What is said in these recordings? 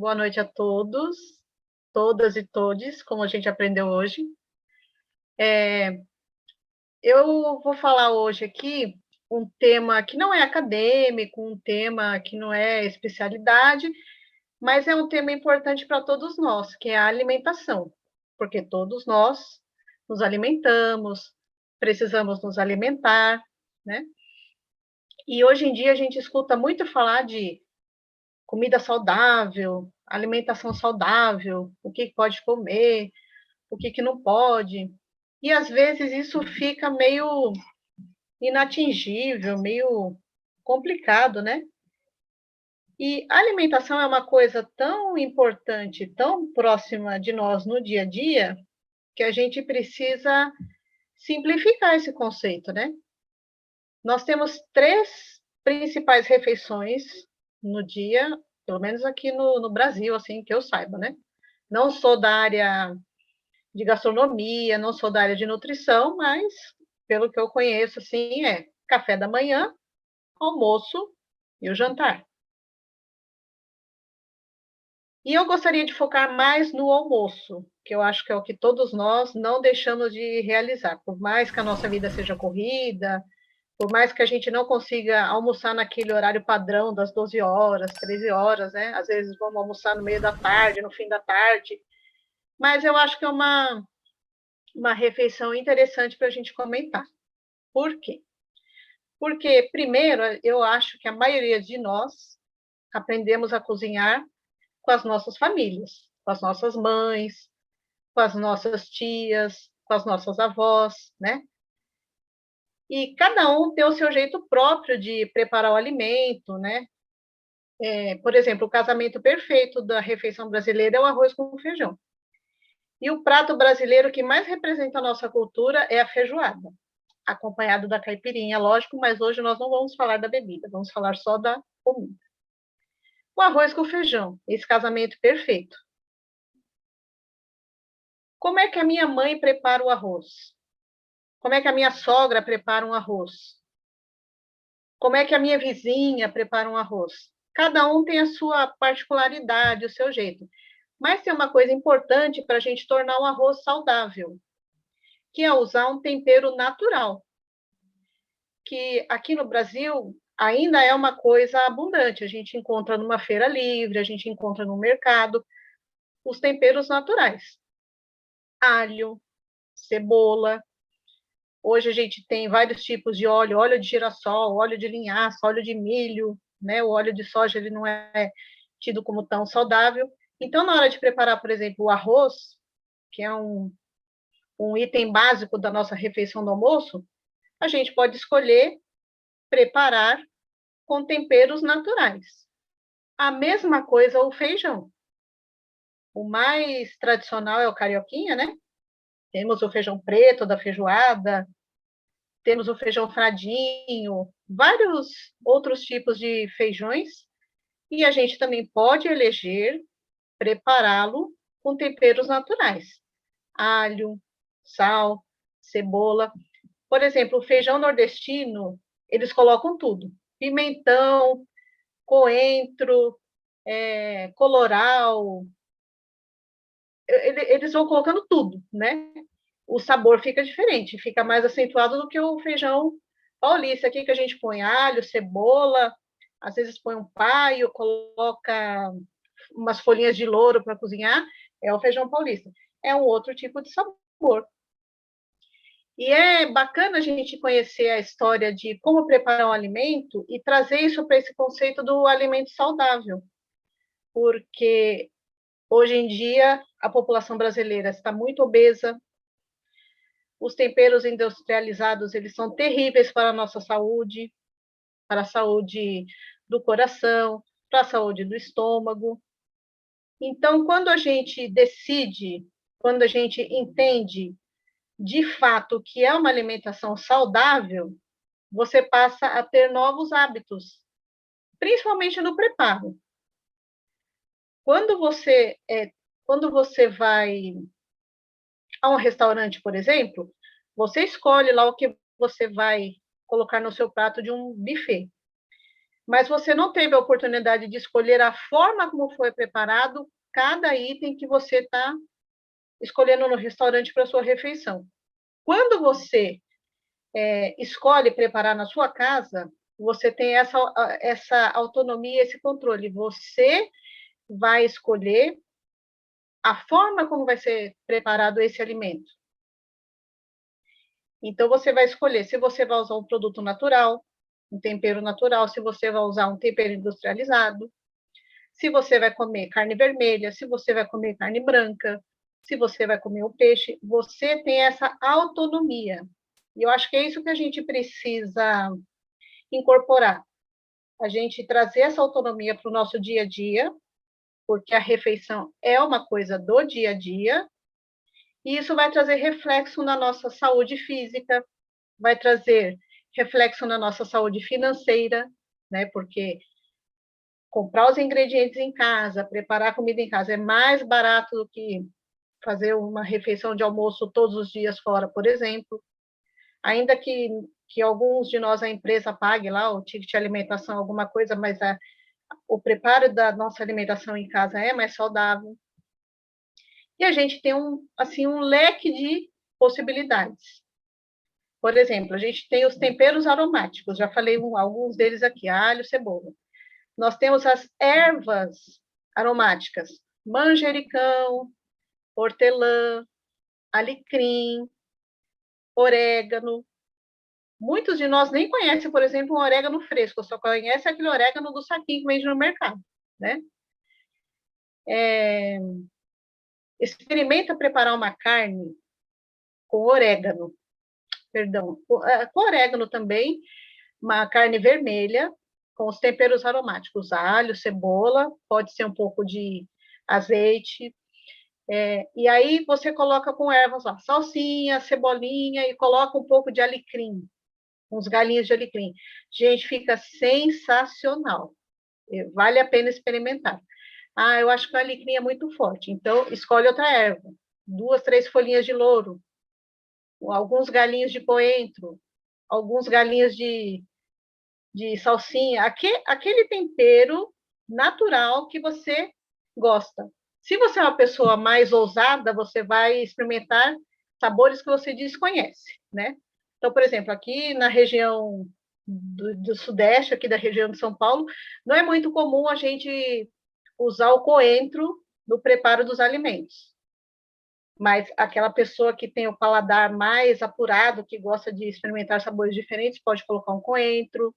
Boa noite a todos, todas e todes, como a gente aprendeu hoje. Eu vou falar hoje aqui um tema que não é acadêmico, um tema que não é especialidade, mas é um tema importante para todos nós, que é a alimentação, porque todos nós nos alimentamos, precisamos nos alimentar, né? E hoje em dia a gente escuta muito falar de comida saudável, alimentação saudável, o que pode comer, o que não pode. E às vezes isso fica meio inatingível, meio complicado, né? E a alimentação é uma coisa tão importante, tão próxima de nós no dia a dia, que a gente precisa simplificar esse conceito, né? Nós temos três principais refeições no dia, pelo menos aqui no Brasil, assim, que eu saiba, né? Não sou da área de gastronomia, não sou da área de nutrição, mas pelo que eu conheço, assim, é café da manhã, almoço e o jantar. E eu gostaria de focar mais no almoço, que eu acho que é o que todos nós não deixamos de realizar. Por mais que a nossa vida seja corrida, por mais que a gente não consiga almoçar naquele horário padrão das 12 horas, 13 horas, né? Às vezes vamos almoçar no meio da tarde, no fim da tarde. Mas eu acho que é uma refeição interessante para a gente comentar. Por quê? Porque, primeiro, eu acho que a maioria de nós aprendemos a cozinhar com as nossas famílias, com as nossas mães, com as nossas tias, com as nossas avós, né? E cada um tem o seu jeito próprio de preparar o alimento, né? Por exemplo, o casamento perfeito da refeição brasileira é o arroz com feijão. E o prato brasileiro que mais representa a nossa cultura é a feijoada, acompanhado da caipirinha, lógico, mas hoje nós não vamos falar da bebida, vamos falar só da comida. O arroz com feijão, esse casamento perfeito. Como é que a minha mãe prepara o arroz? Como é que a minha sogra prepara um arroz? Como é que a minha vizinha prepara um arroz? Cada um tem a sua particularidade, o seu jeito. Mas tem uma coisa importante para a gente tornar o arroz saudável, que é usar um tempero natural, que aqui no Brasil ainda é uma coisa abundante. A gente encontra numa feira livre, a gente encontra no mercado os temperos naturais. Alho, cebola. Hoje a gente tem vários tipos de óleo, óleo de girassol, óleo de linhaça, óleo de milho, né? O óleo de soja ele não é tido como tão saudável. Então, na hora de preparar, por exemplo, o arroz, que é um item básico da nossa refeição do almoço, a gente pode escolher preparar com temperos naturais. A mesma coisa o feijão. O mais tradicional é o carioquinha, né? Temos o feijão preto da feijoada, temos o feijão fradinho, vários outros tipos de feijões, e a gente também pode eleger prepará-lo com temperos naturais. Alho, sal, cebola. Por exemplo, o feijão nordestino, eles colocam tudo. Pimentão, coentro, coloral. Eles vão colocando tudo, né? O sabor fica diferente, fica mais acentuado do que o feijão paulista aqui, que a gente põe alho, cebola, às vezes põe um paio, coloca umas folhinhas de louro para cozinhar, é o feijão paulista. É um outro tipo de sabor. E é bacana a gente conhecer a história de como preparar um alimento e trazer isso para esse conceito do alimento saudável, porque hoje em dia a população brasileira está muito obesa, os temperos industrializados eles são terríveis para a nossa saúde, para a saúde do coração, para a saúde do estômago. Então, quando a gente decide, quando a gente entende de fato o que é uma alimentação saudável, você passa a ter novos hábitos, principalmente no preparo. Quando você, quando você vai a um restaurante, por exemplo, você escolhe lá o que você vai colocar no seu prato de um buffet. mas você não teve a oportunidade de escolher a forma como foi preparado cada item que você está escolhendo no restaurante para sua refeição. Quando você escolhe preparar na sua casa, você tem essa autonomia, esse controle. Você vai escolher a forma como vai ser preparado esse alimento. Então, você vai escolher se você vai usar um produto natural, um tempero natural, se você vai usar um tempero industrializado, se você vai comer carne vermelha, se você vai comer carne branca, se você vai comer o peixe, você tem essa autonomia. E eu acho que é isso que a gente precisa incorporar. A gente trazer essa autonomia para o nosso dia a dia, porque a refeição é uma coisa do dia a dia, e isso vai trazer reflexo na nossa saúde física, vai trazer reflexo na nossa saúde financeira, né? Porque comprar os ingredientes em casa, preparar comida em casa é mais barato do que fazer uma refeição de almoço todos os dias fora, por exemplo. Ainda que alguns de nós, a empresa pague lá o ticket de alimentação, alguma coisa, mas o preparo da nossa alimentação em casa é mais saudável. E a gente tem um leque de possibilidades. Por exemplo, a gente tem os temperos aromáticos, já falei alguns deles aqui, alho, cebola. Nós temos as ervas aromáticas, manjericão, hortelã, alecrim, orégano. Muitos de nós nem conhecem, por exemplo, um orégano fresco, só conhece aquele orégano do saquinho que vende no mercado, né? Experimenta preparar uma carne com orégano, perdão, com orégano também, uma carne vermelha, com os temperos aromáticos, alho, cebola, pode ser um pouco de azeite, e aí você coloca com ervas lá, salsinha, cebolinha, e coloca um pouco de alecrim, uns galinhos de alecrim. Gente, fica sensacional. Vale a pena experimentar. Ah, eu acho que o alecrim é muito forte, então escolhe outra erva. 2, 3 folhinhas de louro, alguns galinhos de coentro, alguns galinhos de salsinha, aquele tempero natural que você gosta. Se você é uma pessoa mais ousada, você vai experimentar sabores que você desconhece, né? Então, por exemplo, aqui na região do Sudeste, aqui da região de São Paulo, não é muito comum a gente usar o coentro no preparo dos alimentos. Mas aquela pessoa que tem o paladar mais apurado, que gosta de experimentar sabores diferentes, pode colocar um coentro,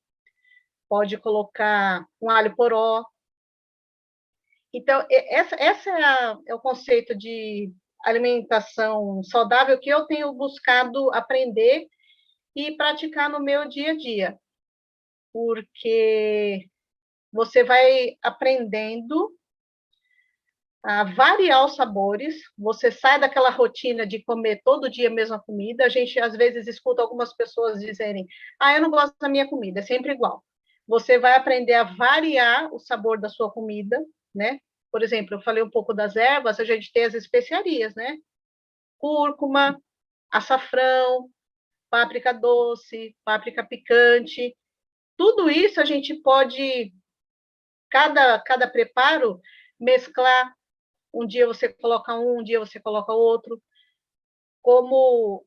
pode colocar um alho poró. Então, essa é o conceito de alimentação saudável que eu tenho buscado aprender e praticar no meu dia a dia, porque você vai aprendendo a variar os sabores, você sai daquela rotina de comer todo dia a mesma comida. A gente, às vezes, escuta algumas pessoas dizerem, eu não gosto da minha comida, é sempre igual. Você vai aprender a variar o sabor da sua comida, né? Por exemplo, eu falei um pouco das ervas, a gente tem as especiarias, né? Cúrcuma, açafrão, páprica doce, páprica picante. Tudo isso a gente pode, cada preparo, mesclar. Um dia você coloca um dia você coloca outro. Como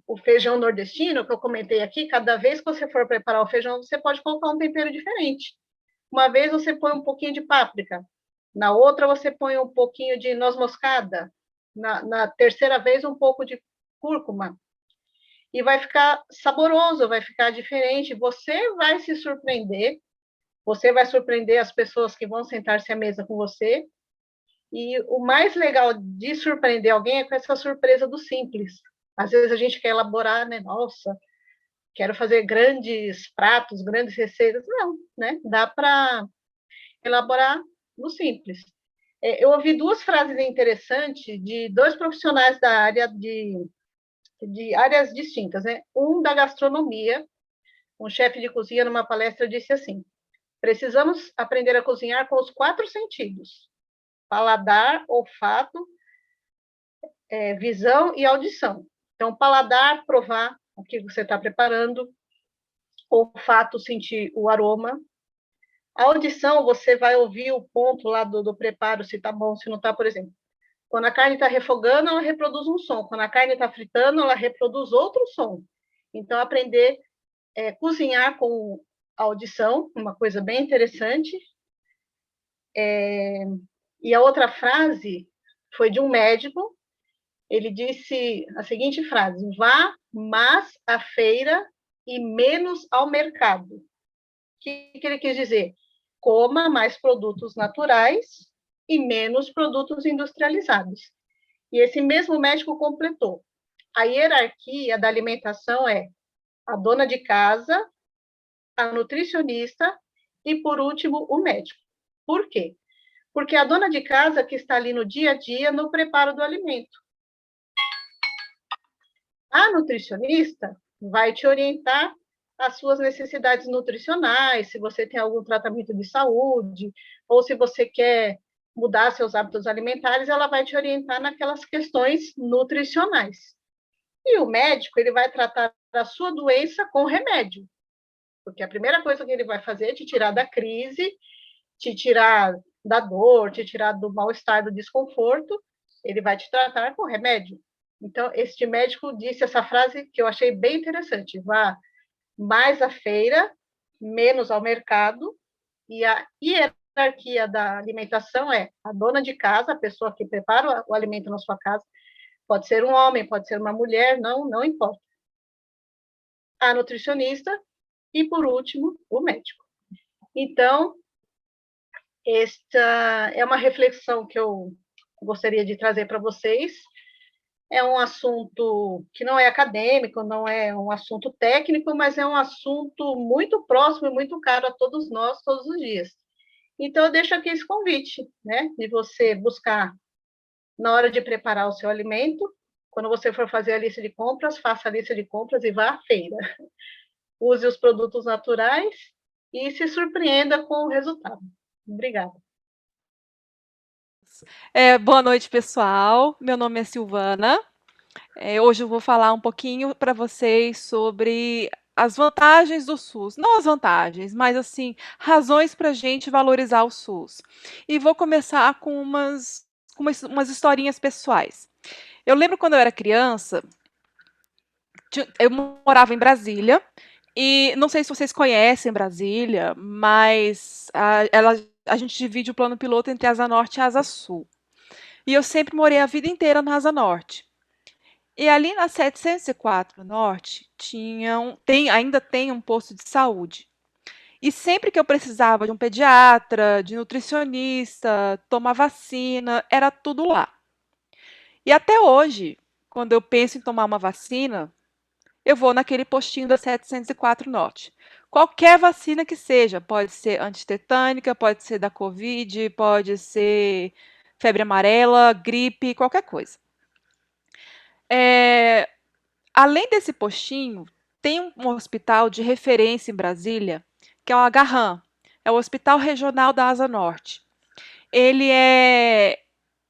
o feijão nordestino, que eu comentei aqui, cada vez que você for preparar o feijão, você pode colocar um tempero diferente. Uma vez você põe um pouquinho de páprica, na outra você põe um pouquinho de noz moscada, na terceira vez um pouco de cúrcuma. E vai ficar saboroso, vai ficar diferente. Você vai se surpreender, você vai surpreender as pessoas que vão sentar-se à mesa com você. E o mais legal de surpreender alguém é com essa surpresa do simples. Às vezes a gente quer elaborar, né? Nossa, quero fazer grandes pratos, grandes receitas. Não, né? Dá para elaborar no simples. Eu ouvi duas frases interessantes de dois profissionais da área de áreas distintas, né? Um da gastronomia, um chefe de cozinha, numa palestra, disse assim: precisamos aprender a cozinhar com os 4 sentidos: paladar, olfato, visão e audição. Então, paladar, provar o que você está preparando, olfato, sentir o aroma, A audição, você vai ouvir o ponto lá do preparo, se está bom, se não está, por exemplo. Quando a carne está refogando, ela reproduz um som. Quando a carne está fritando, ela reproduz outro som. Então, aprender cozinhar com a audição, uma coisa bem interessante. E a outra frase foi de um médico. Ele disse a seguinte frase: vá mais à feira e menos ao mercado. O que ele quis dizer? Coma mais produtos naturais e menos produtos industrializados. E esse mesmo médico completou: a hierarquia da alimentação é a dona de casa, a nutricionista e, por último, o médico. Por quê? Porque a dona de casa que está ali no dia a dia no preparo do alimento. A nutricionista vai te orientar as suas necessidades nutricionais, se você tem algum tratamento de saúde, ou se você quer mudar seus hábitos alimentares, ela vai te orientar naquelas questões nutricionais. E o médico, ele vai tratar da sua doença com remédio, porque a primeira coisa que ele vai fazer é te tirar da crise, te tirar da dor, te tirar do mal-estar, do desconforto, ele vai te tratar com remédio. Então, este médico disse essa frase que eu achei bem interessante: vá mais à feira, menos ao mercado, e a hierarquia da alimentação é a dona de casa, a pessoa que prepara o alimento na sua casa, pode ser um homem, pode ser uma mulher, não importa. A nutricionista e, por último, o médico. Então, esta é uma reflexão que eu gostaria de trazer para vocês. É um assunto que não é acadêmico, não é um assunto técnico, mas é um assunto muito próximo e muito caro a todos nós, todos os dias. Então, eu deixo aqui esse convite, né, de você buscar, na hora de preparar o seu alimento, quando você for fazer a lista de compras, faça a lista de compras e vá à feira. Use os produtos naturais e se surpreenda com o resultado. Obrigada. Boa noite, pessoal. Meu nome é Silvana. Hoje eu vou falar um pouquinho para vocês sobre as vantagens do SUS. Não as vantagens, mas assim, razões para a gente valorizar o SUS. E vou começar com umas historinhas pessoais. Eu lembro quando eu era criança, eu morava em Brasília, e não sei se vocês conhecem Brasília, mas a gente divide o plano piloto entre Asa Norte e Asa Sul. E eu sempre morei a vida inteira na Asa Norte. E ali na 704 Norte ainda tem um posto de saúde. E sempre que eu precisava de um pediatra, de nutricionista, tomar vacina, era tudo lá. E até hoje, quando eu penso em tomar uma vacina, eu vou naquele postinho da 704 Norte. Qualquer vacina que seja, pode ser antitetânica, pode ser da Covid, pode ser febre amarela, gripe, qualquer coisa. Além desse postinho, tem um hospital de referência em Brasília, que é o Agarram, é o Hospital Regional da Asa Norte. Ele é,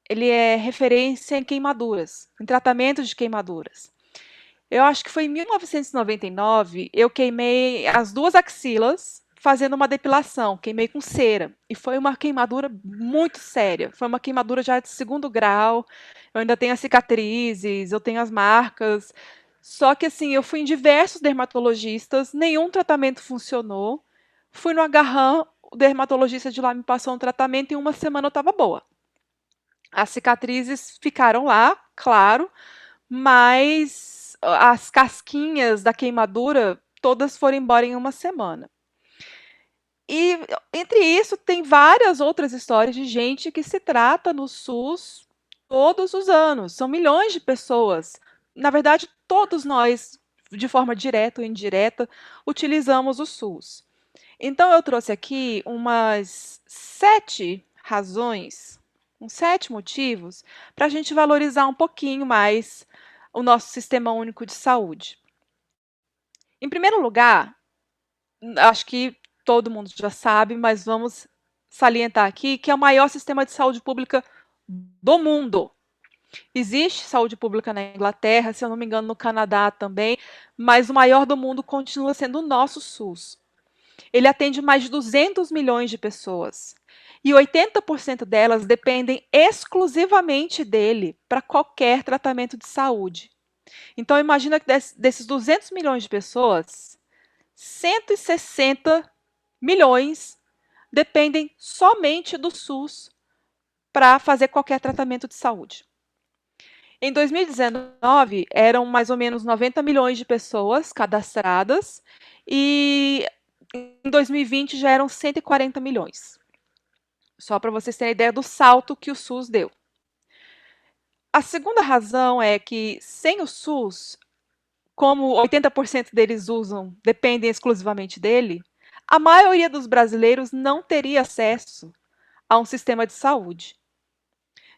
ele é referência em queimaduras, em tratamento de queimaduras. Eu acho que foi em 1999, eu queimei as duas axilas fazendo uma depilação, queimei com cera. E foi uma queimadura muito séria. Foi uma queimadura já de segundo grau. Eu ainda tenho as cicatrizes, eu tenho as marcas. Só que assim, eu fui em diversos dermatologistas, nenhum tratamento funcionou. Fui no Agarram, o dermatologista de lá me passou um tratamento e em uma semana eu estava boa. As cicatrizes ficaram lá, claro, mas as casquinhas da queimadura todas foram embora em uma semana. E entre isso tem várias outras histórias de gente que se trata no SUS todos os anos. São milhões de pessoas. Na verdade, todos nós, de forma direta ou indireta, utilizamos o SUS. Então eu trouxe aqui umas 7 razões, uns 7 motivos para a gente valorizar um pouquinho mais o nosso Sistema Único de Saúde. Em primeiro lugar, acho que todo mundo já sabe, mas vamos salientar aqui que é o maior sistema de saúde pública do mundo. Existe saúde pública na Inglaterra, se eu não me engano, no Canadá também, mas o maior do mundo continua sendo o nosso SUS. Ele atende mais de 200 milhões de pessoas. E 80% delas dependem exclusivamente dele para qualquer tratamento de saúde. Então, imagina que desses 200 milhões de pessoas, 160 milhões dependem somente do SUS para fazer qualquer tratamento de saúde. Em 2019, eram mais ou menos 90 milhões de pessoas cadastradas e em 2020 já eram 140 milhões. Só para vocês terem ideia do salto que o SUS deu. A segunda razão é que sem o SUS, como 80% deles dependem exclusivamente dele, a maioria dos brasileiros não teria acesso a um sistema de saúde.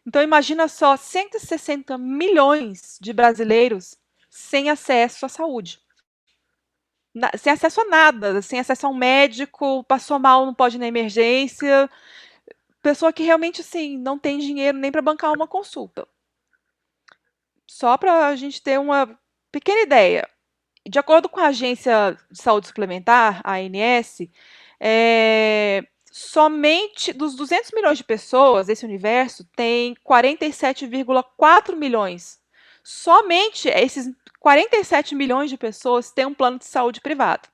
Então imagina só 160 milhões de brasileiros sem acesso à saúde. Sem acesso a nada, sem acesso a um médico, passou mal, não pode ir na emergência. Pessoa que realmente assim, não tem dinheiro nem para bancar uma consulta. Só para a gente ter uma pequena ideia. De acordo com a Agência de Saúde Suplementar, a ANS, somente dos 200 milhões de pessoas, esse universo tem 47,4 milhões. Somente esses 47 milhões de pessoas têm um plano de saúde privado.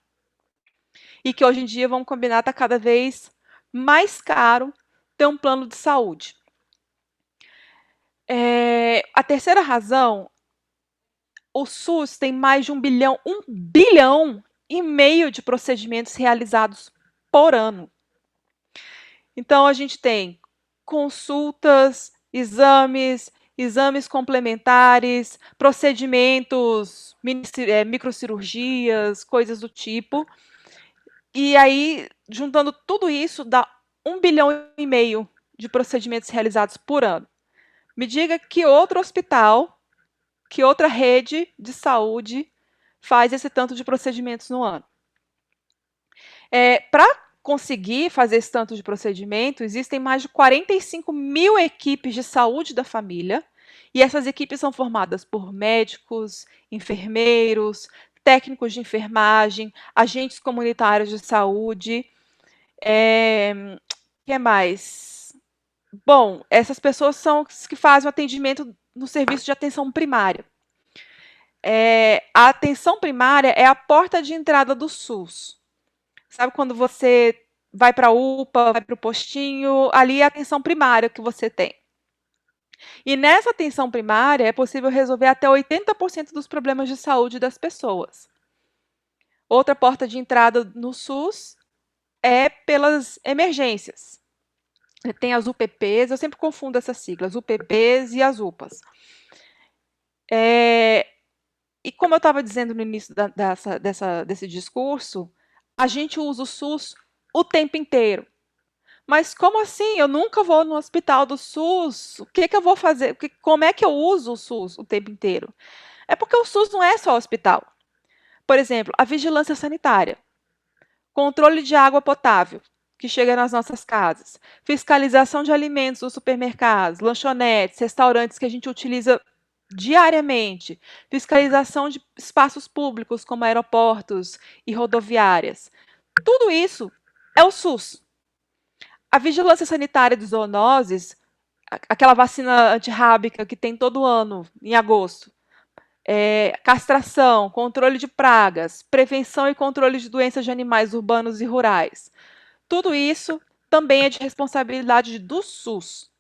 E que hoje em dia, vamos combinar, está cada vez mais caro ter um plano de saúde. A terceira razão, o SUS tem mais de 1 bilhão e meio de procedimentos realizados por ano. Então, a gente tem consultas, exames complementares, procedimentos, microcirurgias, coisas do tipo. E aí, juntando tudo isso, dá 1 bilhão e meio de procedimentos realizados por ano. Me diga que outro hospital, que outra rede de saúde faz esse tanto de procedimentos no ano. Para conseguir fazer esse tanto de procedimento, existem mais de 45 mil equipes de saúde da família, e essas equipes são formadas por médicos, enfermeiros, técnicos de enfermagem, agentes comunitários de saúde. Que mais? Bom, essas pessoas são as que fazem o atendimento no serviço de atenção primária. A atenção primária é a porta de entrada do SUS. Sabe quando você vai para a UPA, vai para o postinho, ali é a atenção primária que você tem. E nessa atenção primária é possível resolver até 80% dos problemas de saúde das pessoas. Outra porta de entrada no SUS é pelas emergências. Tem as UPPs, eu sempre confundo essas siglas, UPPs e as UPAs. E como eu estava dizendo no início desse discurso, a gente usa o SUS o tempo inteiro. Mas como assim? Eu nunca vou no hospital do SUS. O que eu vou fazer? Como é que eu uso o SUS o tempo inteiro? É porque o SUS não é só hospital. Por exemplo, a vigilância sanitária, controle de água potável que chega nas nossas casas, fiscalização de alimentos nos supermercados, lanchonetes, restaurantes que a gente utiliza diariamente, fiscalização de espaços públicos como aeroportos e rodoviárias. Tudo isso é o SUS. A vigilância sanitária de zoonoses, aquela vacina antirrábica que tem todo ano, em agosto, castração, controle de pragas, prevenção e controle de doenças de animais urbanos e rurais. Tudo isso também é de responsabilidade do SUS.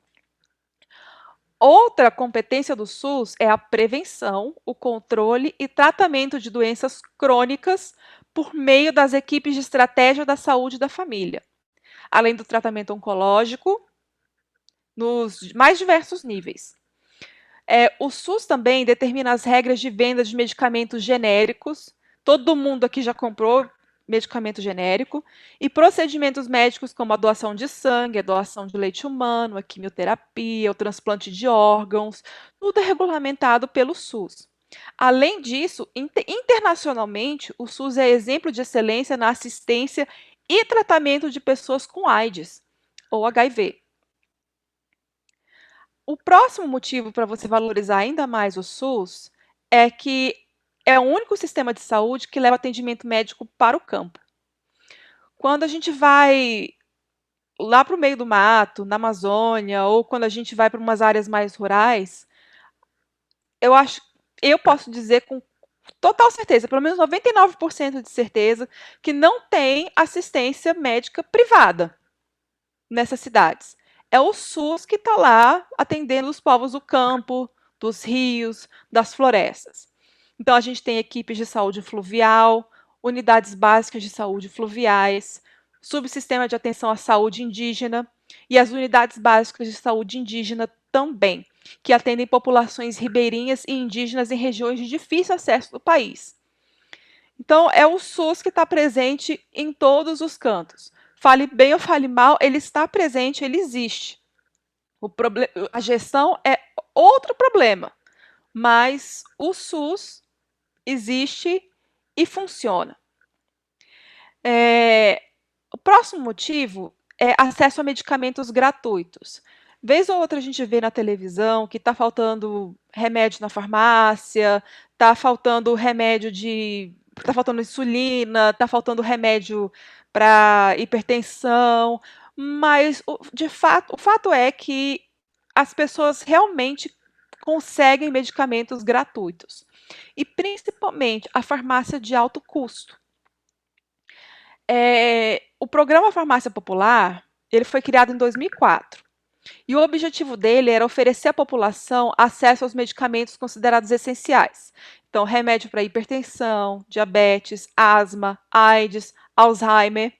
Outra competência do SUS é a prevenção, o controle e tratamento de doenças crônicas por meio das equipes de estratégia da saúde da família, além do tratamento oncológico nos mais diversos níveis. O SUS também determina as regras de venda de medicamentos genéricos. Todo mundo aqui já comprou medicamento genérico, e procedimentos médicos como a doação de sangue, a doação de leite humano, a quimioterapia, o transplante de órgãos, tudo é regulamentado pelo SUS. Além disso, internacionalmente, o SUS é exemplo de excelência na assistência e tratamento de pessoas com AIDS ou HIV. O próximo motivo para você valorizar ainda mais o SUS é que é o único sistema de saúde que leva atendimento médico para o campo. Quando a gente vai lá para o meio do mato, na Amazônia, ou quando a gente vai para umas áreas mais rurais, eu acho, eu posso dizer com total certeza, pelo menos 99% de certeza, que não tem assistência médica privada nessas cidades. É o SUS que está lá atendendo os povos do campo, dos rios, das florestas. Então, a gente tem equipes de saúde fluvial, unidades básicas de saúde fluviais, subsistema de atenção à saúde indígena e as unidades básicas de saúde indígena também, que atendem populações ribeirinhas e indígenas em regiões de difícil acesso do país. Então, é o SUS que está presente em todos os cantos. Fale bem ou fale mal, ele está presente, ele existe. A gestão é outro problema, mas o SUS existe e funciona. O próximo motivo é acesso a medicamentos gratuitos. Vez ou outra a gente vê na televisão que está faltando remédio na farmácia, está faltando remédio de. Está faltando insulina, está faltando remédio para hipertensão, mas de fato, o fato é que as pessoas realmente conseguem medicamentos gratuitos. E principalmente a farmácia de alto custo. O programa Farmácia Popular, ele foi criado em 2004. E o objetivo dele era oferecer à população acesso aos medicamentos considerados essenciais. Então, remédio para hipertensão, diabetes, asma, AIDS, Alzheimer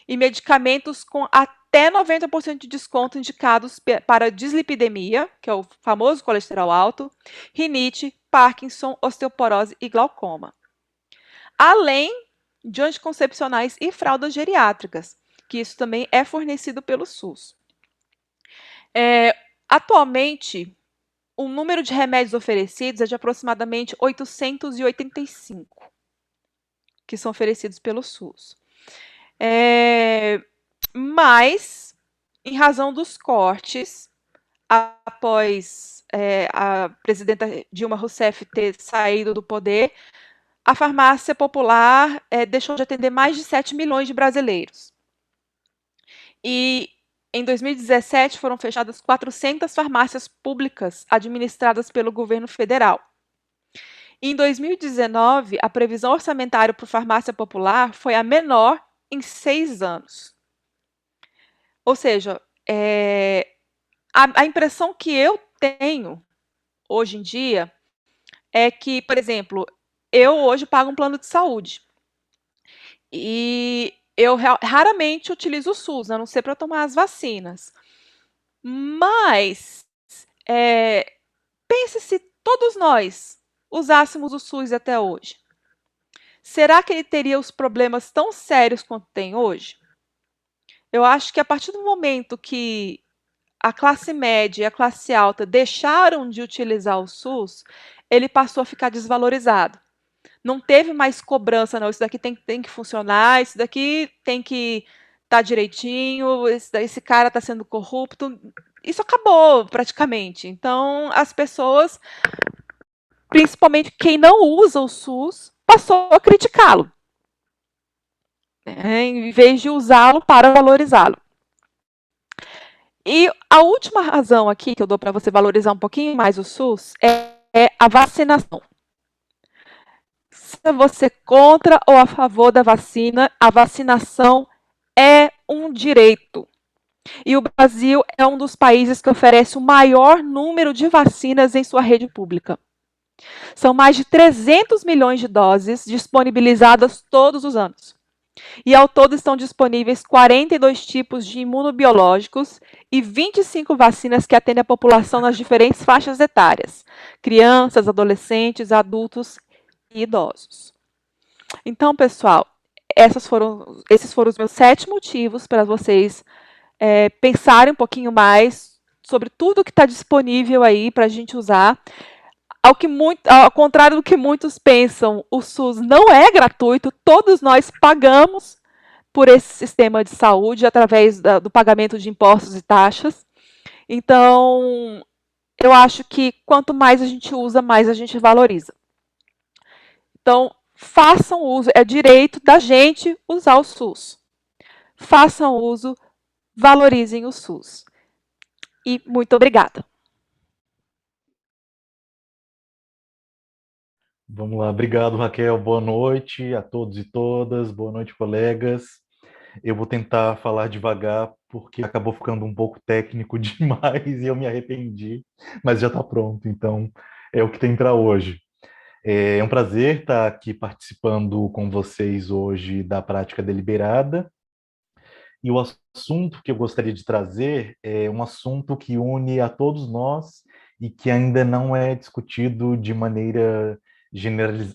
e medicamentos com até 90% de desconto indicados para dislipidemia, que é o famoso colesterol alto, rinite, Parkinson, osteoporose e glaucoma. Além de anticoncepcionais e fraldas geriátricas, que isso também é fornecido pelo SUS. Atualmente, o número de remédios oferecidos é de aproximadamente 885, que são oferecidos pelo SUS. Mas, em razão dos cortes, após a presidenta Dilma Rousseff ter saído do poder, a farmácia popular deixou de atender mais de 7 milhões de brasileiros. E em 2017 foram fechadas 400 farmácias públicas administradas pelo governo federal. E em 2019, a previsão orçamentária para a farmácia popular foi a menor em 6 anos. Ou seja, a impressão que eu tenho hoje em dia é que, por exemplo, eu hoje pago um plano de saúde. E eu raramente utilizo o SUS, a não ser para tomar as vacinas. Mas pense se todos nós usássemos o SUS até hoje. Será que ele teria os problemas tão sérios quanto tem hoje? Eu acho que a partir do momento que a classe média e a classe alta deixaram de utilizar o SUS, ele passou a ficar desvalorizado. Não teve mais cobrança, não. Isso daqui tem que funcionar, isso daqui tem que estar direitinho, esse cara está sendo corrupto. Isso acabou praticamente. Então, as pessoas, principalmente quem não usa o SUS, passou a criticá-lo, em vez de usá-lo para valorizá-lo. E a última razão aqui que eu dou para você valorizar um pouquinho mais o SUS é a vacinação. Se você contra ou a favor da vacina, a vacinação é um direito. E o Brasil é um dos países que oferece o maior número de vacinas em sua rede pública. São mais de 300 milhões de doses disponibilizadas todos os anos. E ao todo estão disponíveis 42 tipos de imunobiológicos e 25 vacinas que atendem a população nas diferentes faixas etárias: crianças, adolescentes, adultos e idosos. Então, pessoal, esses foram os meus 7 motivos para vocês pensarem um pouquinho mais sobre tudo que está disponível aí para a gente usar. Ao contrário do que muitos pensam, o SUS não é gratuito, todos nós pagamos por esse sistema de saúde através do pagamento de impostos e taxas. Então, eu acho que quanto mais a gente usa, mais a gente valoriza. Então, façam uso, é direito da gente usar o SUS. façam uso, valorizem o SUS. E muito obrigada. Vamos lá, obrigado, Raquel. Boa noite a todos e todas. Boa noite, colegas. Eu vou tentar falar devagar porque acabou ficando um pouco técnico demais e eu me arrependi, mas já está pronto, então é o que tem para hoje. É um prazer estar aqui participando com vocês hoje da prática deliberada. E o assunto que eu gostaria de trazer é um assunto que une a todos nós e que ainda não é discutido de maneira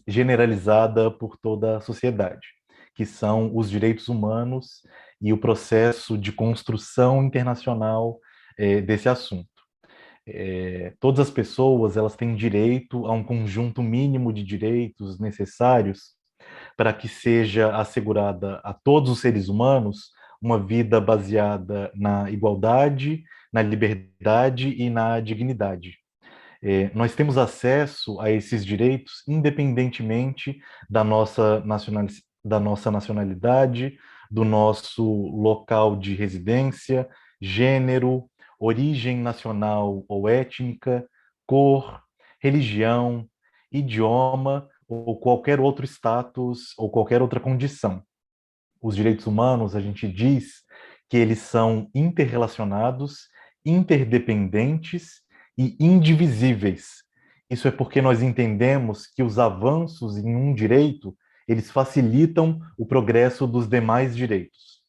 generalizada por toda a sociedade, que são os direitos humanos e o processo de construção internacional desse assunto. Todas as pessoas elas têm direito a um conjunto mínimo de direitos necessários para que seja assegurada a todos os seres humanos uma vida baseada na igualdade, na liberdade e na dignidade. Nós temos acesso a esses direitos independentemente da nossa nacionalidade, do nosso local de residência, gênero, origem nacional ou étnica, cor, religião, idioma ou qualquer outro status ou qualquer outra condição. Os direitos humanos, a gente diz que eles são interrelacionados, interdependentes e indivisíveis. Isso é porque nós entendemos que os avanços em um direito, eles facilitam o progresso dos demais direitos.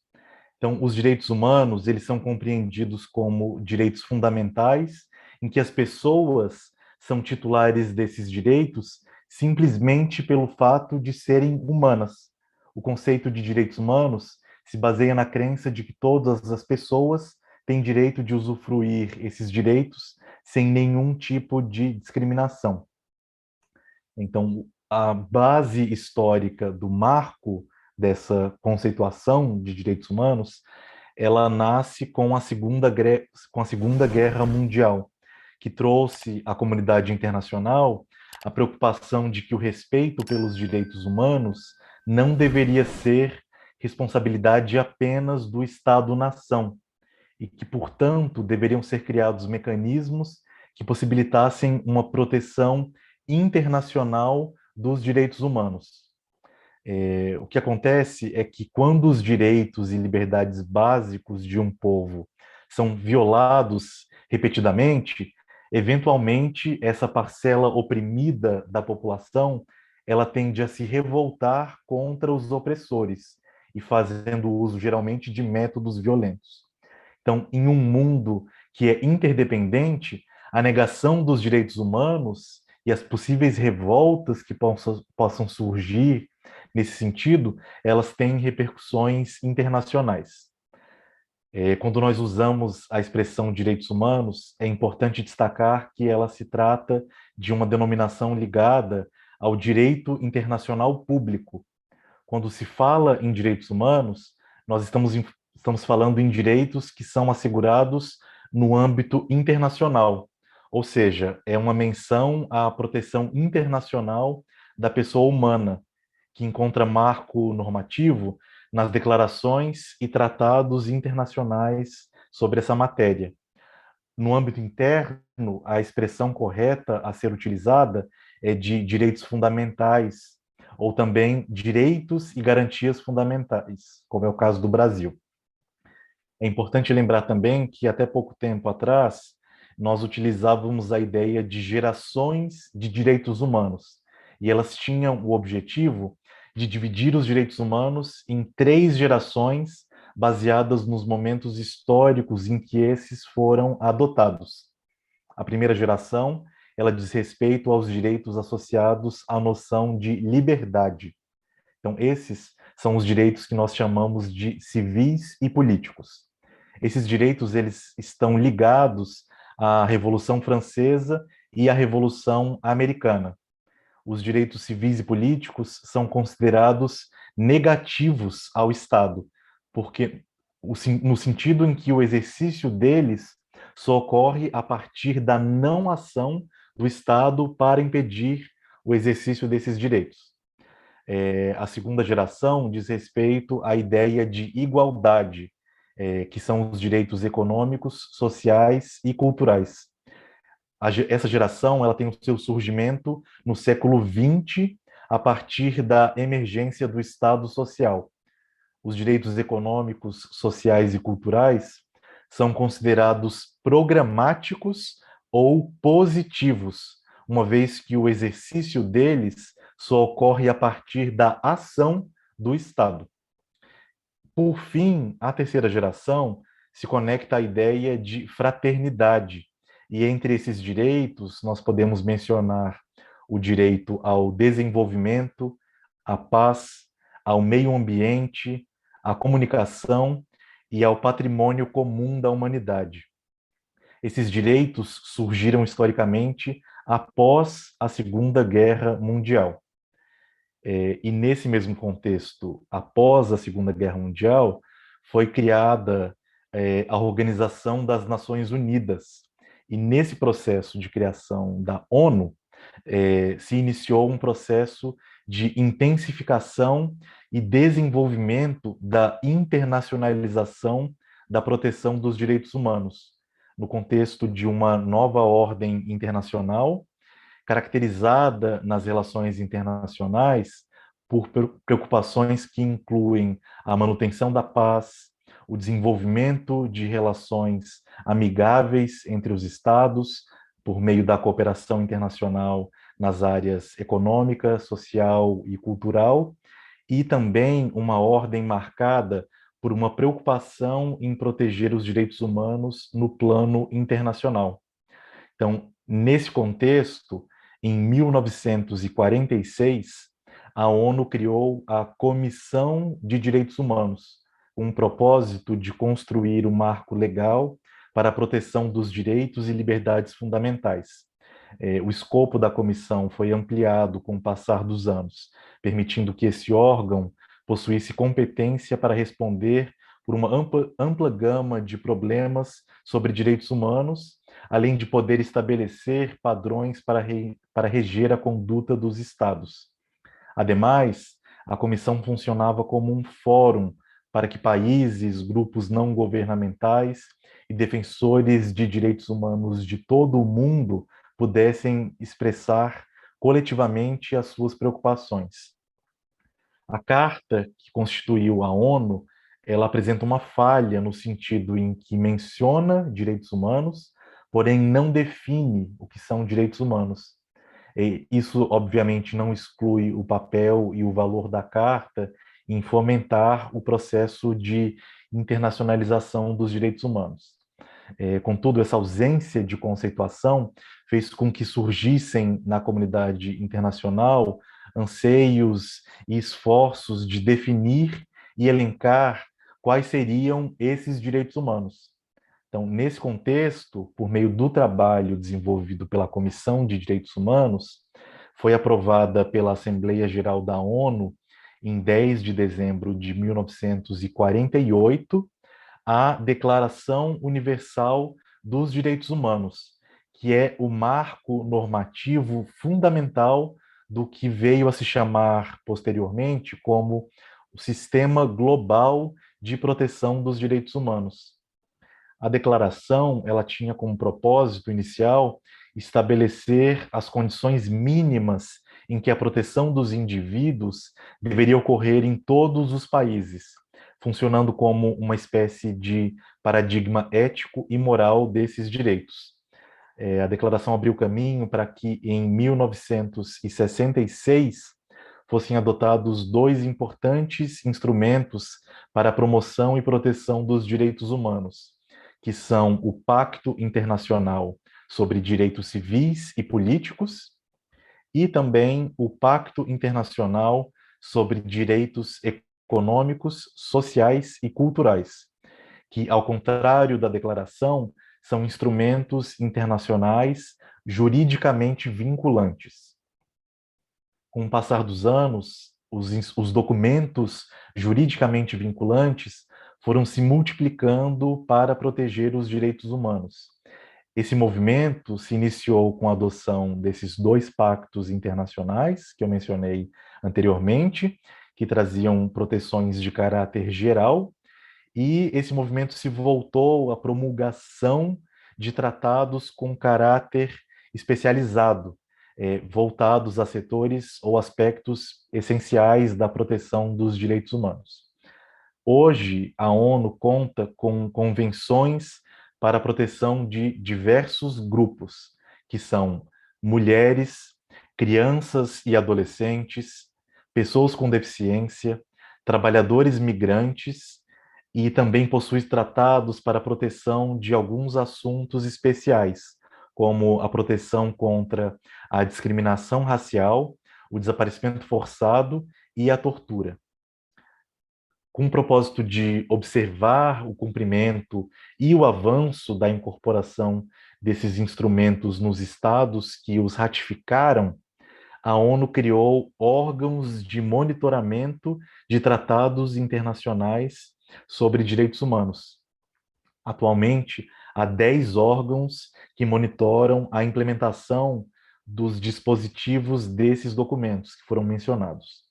Então, os direitos humanos, eles são compreendidos como direitos fundamentais, em que as pessoas são titulares desses direitos simplesmente pelo fato de serem humanas. O conceito de direitos humanos se baseia na crença de que todas as pessoas têm direito de usufruir esses direitos sem nenhum tipo de discriminação. Então, a base histórica do marco dessa conceituação de direitos humanos, ela nasce com a Segunda Guerra Mundial, que trouxe à comunidade internacional a preocupação de que o respeito pelos direitos humanos não deveria ser responsabilidade apenas do Estado-nação, e que, portanto, deveriam ser criados mecanismos que possibilitassem uma proteção internacional dos direitos humanos. O que acontece é que quando os direitos e liberdades básicos de um povo são violados repetidamente, eventualmente essa parcela oprimida da população, ela tende a se revoltar contra os opressores e fazendo uso geralmente de métodos violentos. Então, em um mundo que é interdependente, a negação dos direitos humanos e as possíveis revoltas que possam surgir nesse sentido, elas têm repercussões internacionais. Quando nós usamos a expressão direitos humanos, é importante destacar que ela se trata de uma denominação ligada ao direito internacional público. Quando se fala em direitos humanos, nós estamos falando em direitos que são assegurados no âmbito internacional, ou seja, é uma menção à proteção internacional da pessoa humana, que encontra marco normativo nas declarações e tratados internacionais sobre essa matéria. No âmbito interno, a expressão correta a ser utilizada é de direitos fundamentais, ou também direitos e garantias fundamentais, como é o caso do Brasil. É importante lembrar também que até pouco tempo atrás nós utilizávamos a ideia de gerações de direitos humanos, e elas tinham o objetivo de dividir os direitos humanos em 3 gerações baseadas nos momentos históricos em que esses foram adotados. A primeira geração, ela diz respeito aos direitos associados à noção de liberdade. Então, esses são os direitos que nós chamamos de civis e políticos. Esses direitos eles estão ligados à Revolução Francesa e à Revolução Americana. Os direitos civis e políticos são considerados negativos ao Estado, porque no sentido em que o exercício deles só ocorre a partir da não ação do Estado para impedir o exercício desses direitos. A segunda geração diz respeito à ideia de igualdade, que são os direitos econômicos, sociais e culturais. Essa geração ela tem o seu surgimento no século XX, a partir da emergência do Estado Social. Os direitos econômicos, sociais e culturais são considerados programáticos ou positivos, uma vez que o exercício deles só ocorre a partir da ação do Estado. Por fim, a terceira geração se conecta à ideia de fraternidade, e entre esses direitos nós podemos mencionar o direito ao desenvolvimento, à paz, ao meio ambiente, à comunicação e ao patrimônio comum da humanidade. Esses direitos surgiram historicamente após a Segunda Guerra Mundial. E nesse mesmo contexto, após a Segunda Guerra Mundial, foi criada a Organização das Nações Unidas. E nesse processo de criação da ONU, se iniciou um processo de intensificação e desenvolvimento da internacionalização da proteção dos direitos humanos, no contexto de uma nova ordem internacional, caracterizada nas relações internacionais por preocupações que incluem a manutenção da paz, o desenvolvimento de relações amigáveis entre os Estados, por meio da cooperação internacional nas áreas econômica, social e cultural, e também uma ordem marcada por uma preocupação em proteger os direitos humanos no plano internacional. Então, nesse contexto, em 1946, a ONU criou a Comissão de Direitos Humanos, com o propósito de construir um marco legal para a proteção dos direitos e liberdades fundamentais. O escopo da comissão foi ampliado com o passar dos anos, permitindo que esse órgão possuísse competência para responder por uma ampla gama de problemas sobre direitos humanos, além de poder estabelecer padrões para reger a conduta dos Estados. Ademais, a comissão funcionava como um fórum para que países, grupos não governamentais e defensores de direitos humanos de todo o mundo pudessem expressar coletivamente as suas preocupações. A carta que constituiu a ONU, ela apresenta uma falha no sentido em que menciona direitos humanos, porém não define o que são direitos humanos. E isso, obviamente, não exclui o papel e o valor da carta em fomentar o processo de internacionalização dos direitos humanos. Contudo, essa ausência de conceituação fez com que surgissem na comunidade internacional anseios e esforços de definir e elencar quais seriam esses direitos humanos. Então, nesse contexto, por meio do trabalho desenvolvido pela Comissão de Direitos Humanos, foi aprovada pela Assembleia Geral da ONU, em 10 de dezembro de 1948, a Declaração Universal dos Direitos Humanos, que é o marco normativo fundamental do que veio a se chamar posteriormente como o Sistema Global de Proteção dos Direitos Humanos. A declaração, ela tinha como propósito inicial estabelecer as condições mínimas em que a proteção dos indivíduos deveria ocorrer em todos os países, funcionando como uma espécie de paradigma ético e moral desses direitos. A declaração abriu caminho para que, em 1966, fossem adotados dois importantes instrumentos para a promoção e proteção dos direitos humanos, que são o Pacto Internacional sobre Direitos Civis e Políticos e também o Pacto Internacional sobre Direitos Econômicos, Sociais e Culturais, que, ao contrário da declaração, são instrumentos internacionais juridicamente vinculantes. Com o passar dos anos, os documentos juridicamente vinculantes foram se multiplicando para proteger os direitos humanos. Esse movimento se iniciou com a adoção desses dois pactos internacionais que eu mencionei anteriormente, que traziam proteções de caráter geral, e esse movimento se voltou à promulgação de tratados com caráter especializado, voltados a setores ou aspectos essenciais da proteção dos direitos humanos. Hoje, a ONU conta com convenções para a proteção de diversos grupos, que são mulheres, crianças e adolescentes, pessoas com deficiência, trabalhadores migrantes, e também possui tratados para a proteção de alguns assuntos especiais, como a proteção contra a discriminação racial, o desaparecimento forçado e a tortura. Com o propósito de observar o cumprimento e o avanço da incorporação desses instrumentos nos estados que os ratificaram, a ONU criou órgãos de monitoramento de tratados internacionais sobre direitos humanos. Atualmente, há 10 órgãos que monitoram a implementação dos dispositivos desses documentos que foram mencionados.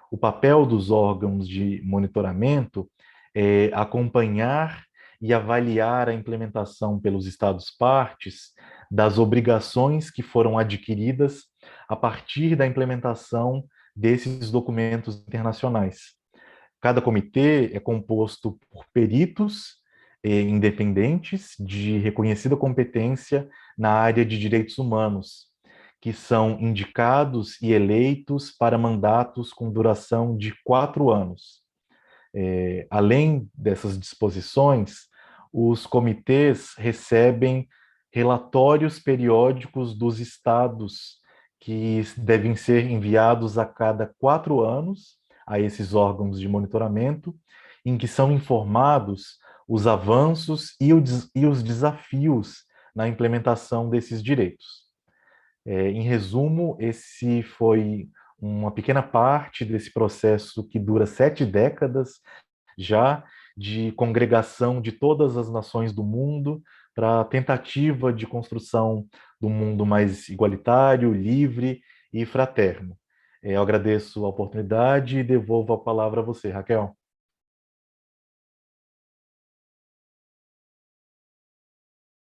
O papel dos órgãos de monitoramento é acompanhar e avaliar a implementação pelos Estados-partes das obrigações que foram adquiridas a partir da implementação desses documentos internacionais. Cada comitê é composto por peritos independentes de reconhecida competência na área de direitos humanos, que são indicados e eleitos para mandatos com duração de 4 anos. Além dessas disposições, os comitês recebem relatórios periódicos dos estados que devem ser enviados a cada 4 anos a esses órgãos de monitoramento, em que são informados os avanços e os desafios na implementação desses direitos. Em resumo, esse foi uma pequena parte desse processo que dura 7 décadas já de congregação de todas as nações do mundo para a tentativa de construção do mundo mais igualitário, livre e fraterno. Eu agradeço a oportunidade e devolvo a palavra a você, Raquel.